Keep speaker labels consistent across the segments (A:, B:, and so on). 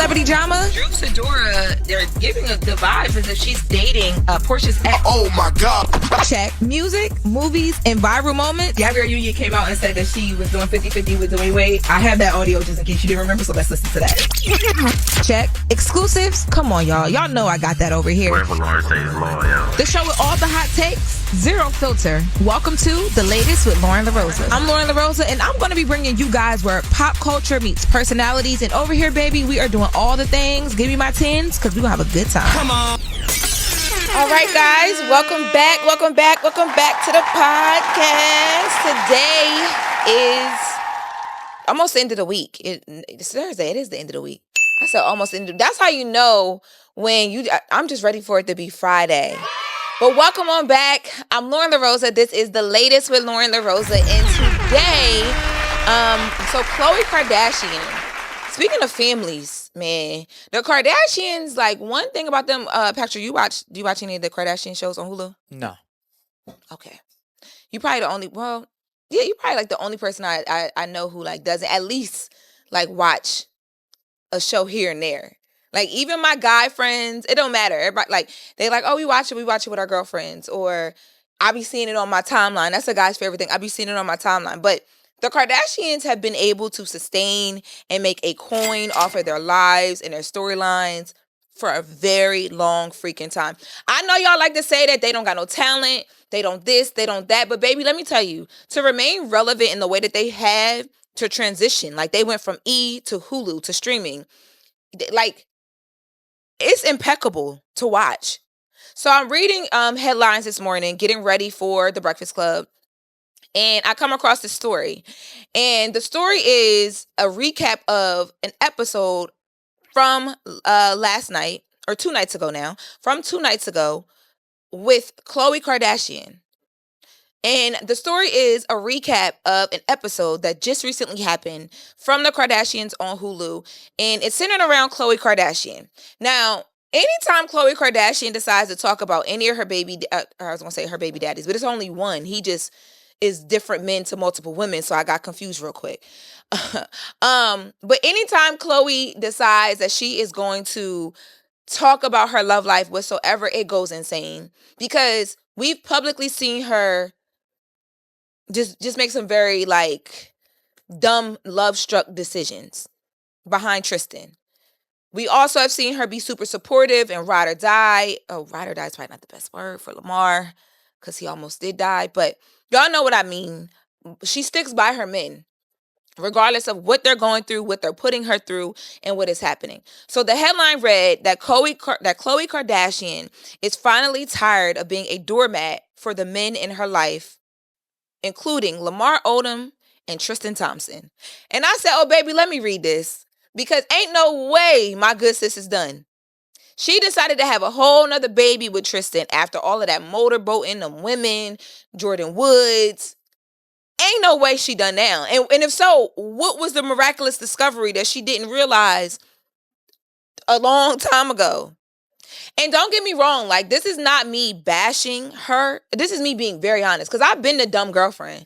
A: celebrity drama?
B: Drew Sidora, they're giving the vibe as if she's dating Portia's ex.
C: Oh my God.
A: Check. Music, movies, and viral moments.
B: Gabrielle Union came out and said that she was doing 50-50 with Dwayne Wade. I have that audio just in case you didn't remember, so let's listen to that.
A: Check. Exclusives. Come on, y'all. Y'all know I got that over here.
D: Whatever Lauren says, Lauren, yeah.
A: The show with all the hot takes, zero filter. Welcome to The Latest with Loren LoRosa. I'm Loren LoRosa, and I'm going to be bringing you guys where pop culture meets personalities. And over here, baby, we are doing all the things. Give me my tens, because we're going to have a good time.
C: Come on.
A: All right, guys. Welcome back to the podcast. Today is almost the end of the week. It's Thursday. It is the end of the week. I said almost the end of. That's how you know when I'm just ready for it to be Friday. But welcome on back. I'm Loren LoRosa. This is The Latest with Loren LoRosa. And today, so Khloe Kardashian, speaking of families, man, the Kardashians, like one thing about them, Patrick, do you watch any of the Kardashian shows on Hulu?
E: No.
A: Okay. You probably the only, you're probably like the only person I know who like doesn't at least like watch a show here and there. Like, even my guy friends, it don't matter. Everybody, like, they like, oh, we watch it with our girlfriends. Or I be seeing it on my timeline. That's a guy's favorite thing. I be seeing it on my timeline. But the Kardashians have been able to sustain and make a coin off of their lives and their storylines for a very long freaking time. I know y'all like to say that they don't got no talent, they don't this, they don't that. But, baby, let me tell you, to remain relevant in the way that they have to transition, like they went from E to Hulu to streaming, like, it's impeccable to watch. So I'm reading headlines this morning, getting ready for the Breakfast Club, and I come across this story. And the story is a recap of an episode from last night, or 2 nights ago now, from 2 nights ago with Khloe Kardashian. And the story is a recap of an episode that just recently happened from the Kardashians on Hulu. And it's centered around Khloe Kardashian. Now, anytime Khloe Kardashian decides to talk about any of her baby, I was going to say her baby daddies, but it's only one. He just is different men to multiple women. So I got confused real quick. But anytime Khloe decides that she is going to talk about her love life whatsoever, it goes insane. Because we've publicly seen her just make some very, like, dumb, love-struck decisions behind Tristan. We also have seen her be super supportive and ride or die. Oh, ride or die is probably not the best word for Lamar because he almost did die. But y'all know what I mean. She sticks by her men, regardless of what they're going through, what they're putting her through, and what is happening. So the headline read that Khloe Kardashian is finally tired of being a doormat for the men in her life, including Lamar Odom and Tristan Thompson. And I said, oh, baby, let me read this. Because ain't no way my good sis is done. She decided to have a whole nother baby with Tristan after all of that motorboating, them women, Jordan Woods. Ain't no way she done now. And if so, what was the miraculous discovery that she didn't realize a long time ago? And don't get me wrong, like, this is not me bashing her. This is me being very honest, because I've been the dumb girlfriend.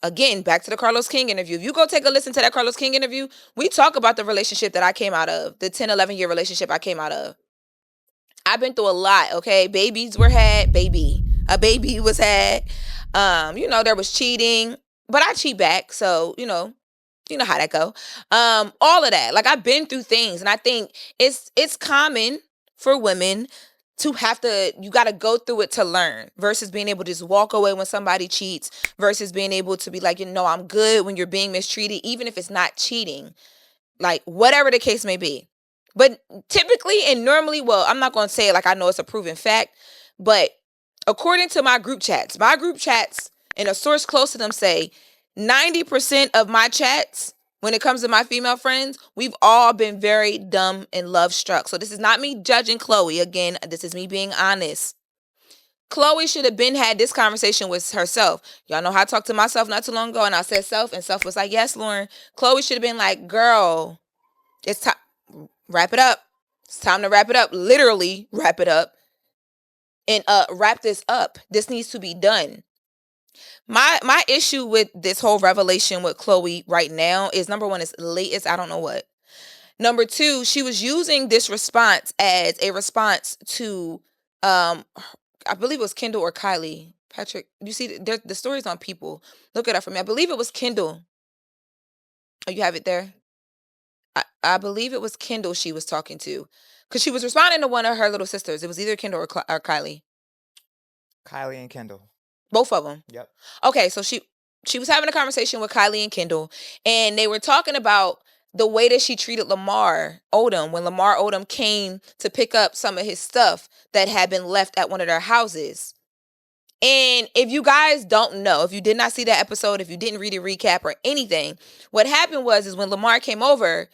A: Again, back to the Carlos King interview. If you go take a listen to that Carlos King interview, we talk about the relationship that I came out of, the 10, 11-year relationship I came out of. I've been through a lot, okay? Babies were had, a baby was had. There was cheating, but I cheat back, so, you know how that go. All of that. Like, I've been through things, and I think it's common for women to you got to go through it to learn, versus being able to just walk away when somebody cheats, versus being able to be like, I'm good when you're being mistreated, even if it's not cheating, like, whatever the case may be. But typically and normally, well, I'm not going to say it like I know it's a proven fact, but according to my group chats, and a source close to them say 90% of my chats, when it comes to my female friends, we've all been very dumb and love struck. So this is not me judging Khloe. Again, this is me being honest. Khloe should have been had this conversation with herself. Y'all know how I talked to myself not too long ago, and I said self, and self was like, yes, Loren. Khloe should have been like, girl, it's time. Wrap it up. It's time to wrap it up. Literally wrap it up. And wrap this up. This needs to be done. My issue with this whole revelation with Khloe right now is, number one, it's late as I don't know what. Number two, she was using this response as a response to, I believe it was Kendall or Kylie. Patrick, you see, the story's on People. Look it up for me. I believe it was Kendall. Oh, you have it there? I believe it was Kendall she was talking to. Because she was responding to one of her little sisters. It was either Kendall or Kylie.
C: Kylie and Kendall.
A: Both of them.
C: Yep.
A: Okay, so she was having a conversation with Kylie and Kendall, and they were talking about the way that she treated Lamar Odom when Lamar Odom came to pick up some of his stuff that had been left at one of their houses. And if you guys don't know, if you did not see that episode, if you didn't read a recap or anything, what happened is when Lamar came over,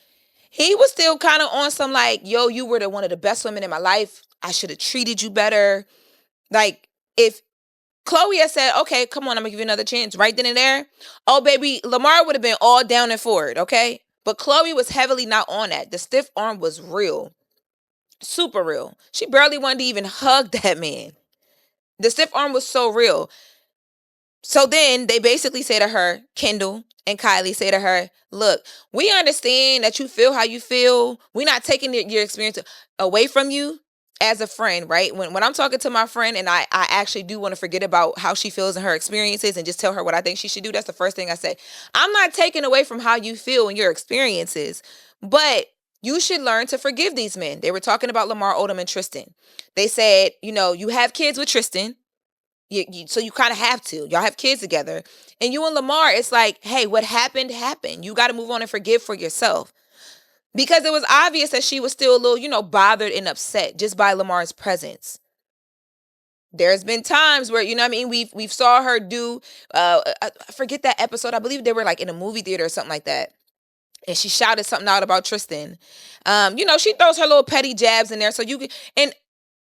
A: he was still kind of on some like, yo, you were one of the best women in my life. I should have treated you better. Like, if Khloe had said, okay, come on, I'm going to give you another chance right then and there, oh, baby, Lamar would have been all down and forward, okay? But Khloe was heavily not on that. The stiff arm was real. Super real. She barely wanted to even hug that man. The stiff arm was so real. So then they basically say to her, Kendall and Kylie say to her, look, we understand that you feel how you feel. We're not taking your experience away from you as a friend, right? When I'm talking to my friend and I actually do want to forget about how she feels and her experiences and just tell her what I think she should do, that's the first thing I say. I'm not taking away from how you feel and your experiences, but you should learn to forgive these men. They were talking about Lamar Odom and Tristan. They said, you have kids with Tristan. So you kind of have to. Y'all have kids together. And you and Lamar, it's like, hey, what happened, happened. You got to move on and forgive for yourself. Because it was obvious that she was still a little, bothered and upset just by Lamar's presence. There's been times where, you know what I mean, we've saw her do, I forget that episode. I believe they were like in a movie theater or something like that. And she shouted something out about Tristan. She throws her little petty jabs in there. So you can, and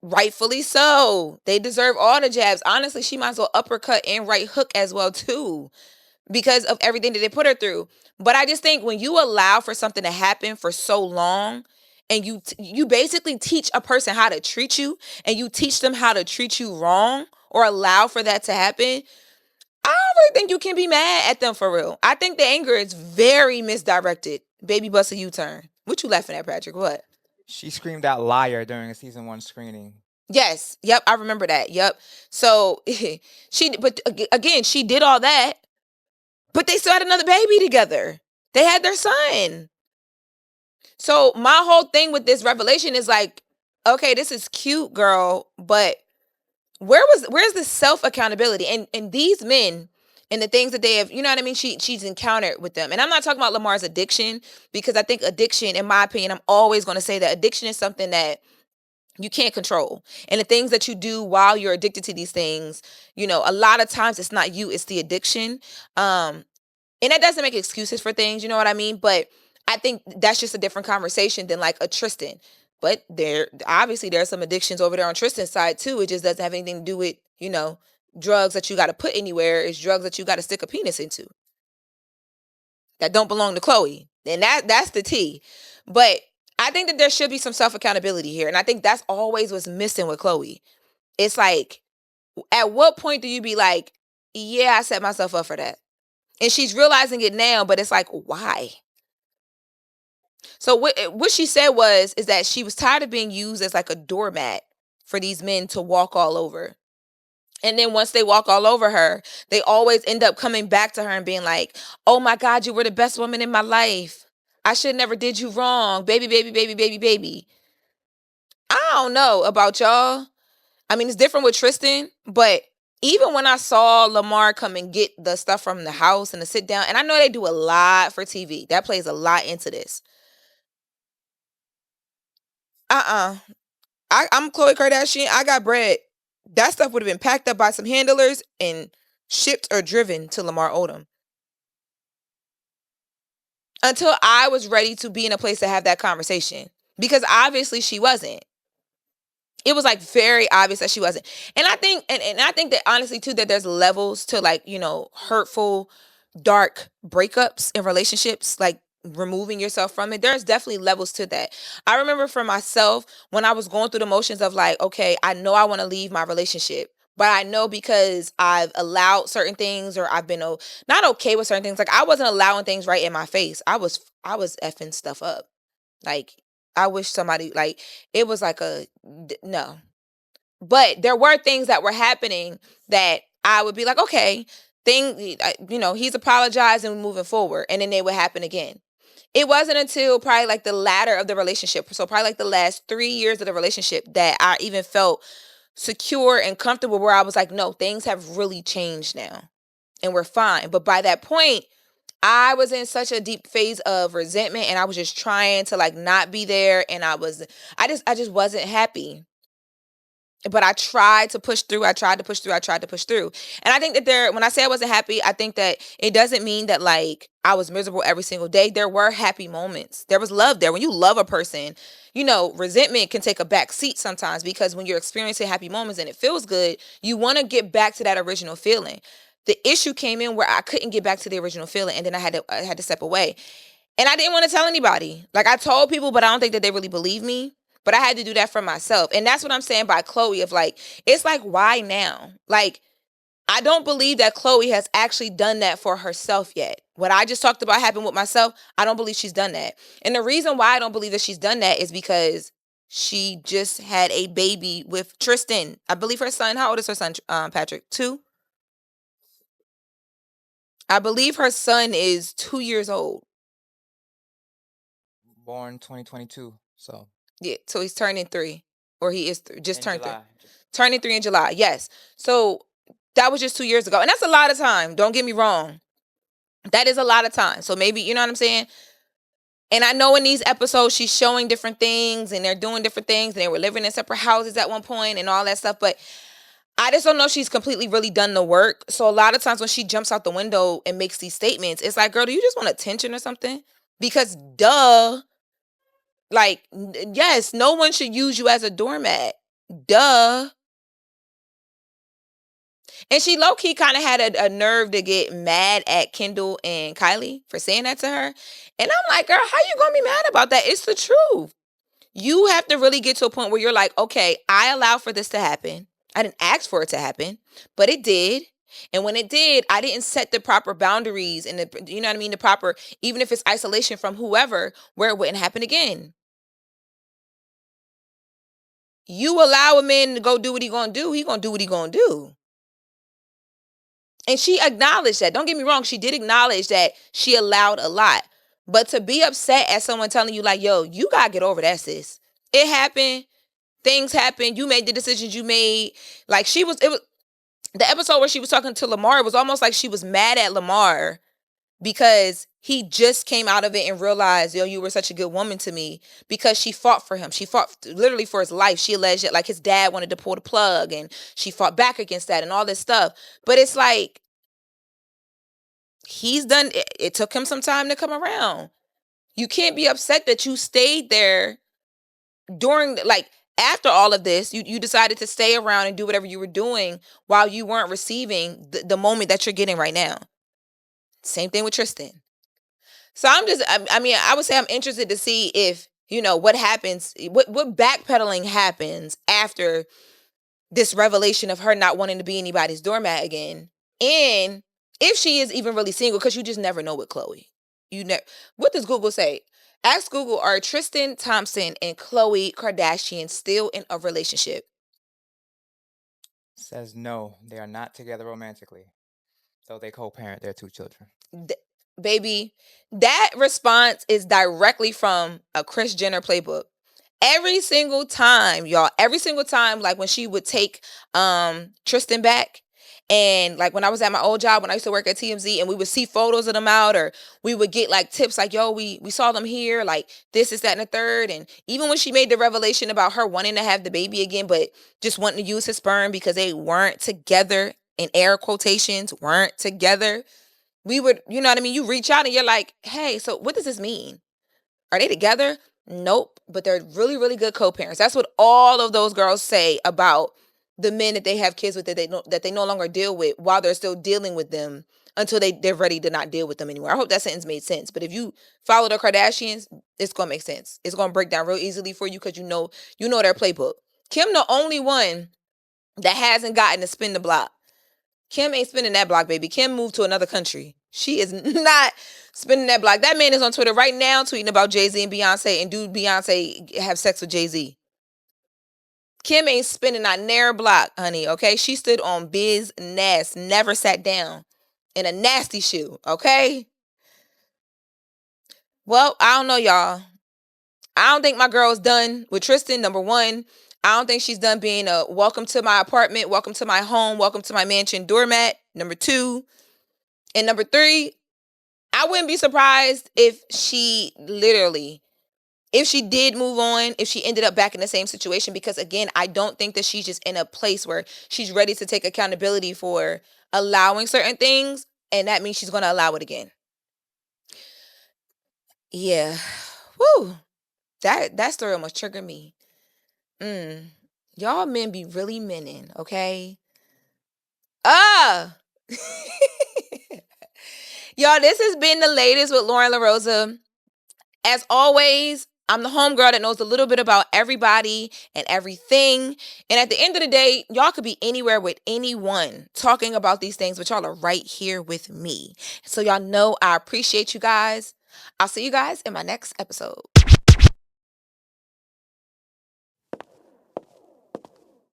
A: rightfully so. They deserve all the jabs. Honestly, she might as well uppercut and right hook as well too, because of everything that they put her through. But I just think when you allow for something to happen for so long, and you basically teach a person how to treat you, and you teach them how to treat you wrong or allow for that to happen, I don't really think you can be mad at them for real. I think the anger is very misdirected. Baby bust a U-turn. What you laughing at, Patrick? What?
C: She screamed out liar during a season 1 screening.
A: Yes. Yep. I remember that. Yep. So but again, she did all that, but they still had another baby together. They had their son. So my whole thing with this revelation is like, okay, this is cute, girl, but where's the self accountability? And these men and the things that they have, you know what I mean? She's encountered with them. And I'm not talking about Lamar's addiction, because I think addiction, in my opinion, I'm always going to say that addiction is something that you can't control. And the things that you do while you're addicted to these things, a lot of times it's not you, it's the addiction. And that doesn't make excuses for things, you know what I mean? But I think that's just a different conversation than like a Tristan. But obviously there's some addictions over there on Tristan's side too. It just doesn't have anything to do with, drugs that you got to put anywhere. It's drugs that you got to stick a penis into that don't belong to Khloe. And that's the tea. But I think that there should be some self-accountability here. And I think that's always what's missing with Khloe. It's like, at what point do you be like, yeah, I set myself up for that? And she's realizing it now, but it's like, why? So what she said is that she was tired of being used as like a doormat for these men to walk all over. And then once they walk all over her, they always end up coming back to her and being like, oh my God, you were the best woman in my life. I should never did you wrong. Baby, baby, baby, baby, baby. I don't know about y'all. I mean, it's different with Tristan, but even when I saw Lamar come and get the stuff from the house and to sit down, and I know they do a lot for TV. That plays a lot into this. I'm Khloe Kardashian. I got bread. That stuff would have been packed up by some handlers and shipped or driven to Lamar Odom. Until I was ready to be in a place to have that conversation. Because obviously she wasn't. It was like very obvious that she wasn't. And I think, and I think that honestly too, that there's levels to like, hurtful, dark breakups in relationships, like removing yourself from it. There's definitely levels to that. I remember for myself when I was going through the motions of like, okay, I know I want to leave my relationship, but I know because I've allowed certain things or I've been not okay with certain things. Like I wasn't allowing things right in my face. I was effing stuff up. Like, I wish somebody, like, it was like no. But there were things that were happening that I would be like, okay, he's apologized and moving forward. And then they would happen again. It wasn't until probably like the latter of the relationship, so probably like the last 3 years of the relationship, that I even felt secure and comfortable where I was like, no, things have really changed now and we're fine. But by that point, I was in such a deep phase of resentment and I was just trying to like not be there, and I just wasn't happy. But I tried to push through. And I think that when I say I wasn't happy, I think that it doesn't mean that like I was miserable every single day. There were happy moments. There was love there. When you love a person, resentment can take a back seat sometimes, because when you're experiencing happy moments and it feels good, you want to get back to that original feeling. The issue came in where I couldn't get back to the original feeling, and then I had to step away. And I didn't want to tell anybody. Like, I told people, but I don't think that they really believe me. But I had to do that for myself. And that's what I'm saying by Khloe, of like, it's like, why now? Like, I don't believe that Khloe has actually done that for herself yet. What I just talked about happened with myself, I don't believe she's done that. And the reason why I don't believe that she's done that is because she just had a baby with Tristan. I believe her son, how old is her son, Patrick? 2? I believe her son is 2 years old.
C: Born 2022, so.
A: Yeah, so he's turning 3. Or he is just turned 3.
C: July.
A: Turning 3 in July, yes. So that was just 2 years ago. And that's a lot of time. Don't get me wrong. That is a lot of time. So maybe, you know what I'm saying? And I know in these episodes, she's showing different things and they're doing different things. And they were living in separate houses at one point and all that stuff. But I just don't know if she's completely really done the work. So a lot of times when she jumps out the window and makes these statements, it's like, girl, do you just want attention or something? Because duh. Like, yes, no one should use you as a doormat. Duh. And she low-key kind of had a nerve to get mad at Kendall and Kylie for saying that to her. And I'm like, girl, how you going to be mad about that? It's the truth. You have to really get to a point where you're like, okay, I allowed for this to happen. I didn't ask for it to happen, but it did. And when it did, I didn't set the proper boundaries and you know what I mean? The proper, even if it's isolation from whoever, where it wouldn't happen again. You allow a man to go do what he gonna do, he gonna do what he gonna do. And she acknowledged that. Don't get me wrong, she did acknowledge that she allowed a lot. But to be upset at someone telling you like, yo, you gotta get over that, sis. It happened. Things happened. You made the decisions you made. Like, it was the episode where she was talking to Lamar, it was almost like she was mad at Lamar because he just came out of it and realized, yo, you were such a good woman to me, because she fought for him. She fought literally for his life. She alleged that like his dad wanted to pull the plug and she fought back against that and all this stuff. But it's like, he's done, it took him some time to come around. You can't be upset that you stayed there during, like, after all of this, you decided to stay around and do whatever you were doing while you weren't receiving the moment that you're getting right now. Same thing with Tristan. So I would say I'm interested to see if, what happens, what backpedaling happens after this revelation of her not wanting to be anybody's doormat again. And if she is even really single, because you just never know with Khloe. What does Google say? Ask Google, are Tristan Thompson and Khloe Kardashian still in a relationship?
C: Says no, they are not together romantically, though they co-parent their 2 children.
A: Baby, that response is directly from a Kris Jenner playbook. Every single time, y'all, like when she would take Tristan back, and like when I was at my old job, when I used to work at TMZ, and we would see photos of them out, or we would get like tips like, yo, we saw them here, like this, is that, and the third. And even when she made the revelation about her wanting to have the baby again, but just wanting to use his sperm because they weren't together, in air quotations, weren't together, we would, you know what I mean? You reach out and you're like, hey, so what does this mean? Are they together? Nope. But they're really, really good co-parents. That's what all of those girls say about the men that they have kids with, that they no longer deal with, while they're still dealing with them until they're ready to not deal with them anymore. I hope that sentence made sense. But if you follow the Kardashians, it's going to make sense. It's going to break down real easily for you, because you know their playbook. Kim, the only one that hasn't gotten to spin the block. Kim ain't spinning that block, baby. Kim moved to another country. She is not Spinning that block. That man is on Twitter right now tweeting about Jay-Z and Beyonce, and do Beyonce have sex with Jay-Z. Kim ain't spinning that near block, honey, okay? She stood on business, never sat down in a nasty shoe, okay? Well, I don't know, y'all. I don't think my girl is done with Tristan, number one. I don't think she's done being a welcome to my apartment, welcome to my home, welcome to my mansion doormat, number two. And number three, I wouldn't be surprised if she did move on, if she ended up back in the same situation, because again, I don't think that she's just in a place where she's ready to take accountability for allowing certain things, and that means she's going to allow it again. Yeah. Woo. That story almost triggered me. Y'all men be really meaning, okay? Y'all, this has been the latest with Loren LoRosa. As always, I'm the homegirl that knows a little bit about everybody and everything. And at the end of the day, y'all could be anywhere with anyone talking about these things, but y'all are right here with me. So y'all know I appreciate you guys. I'll see you guys in my next episode.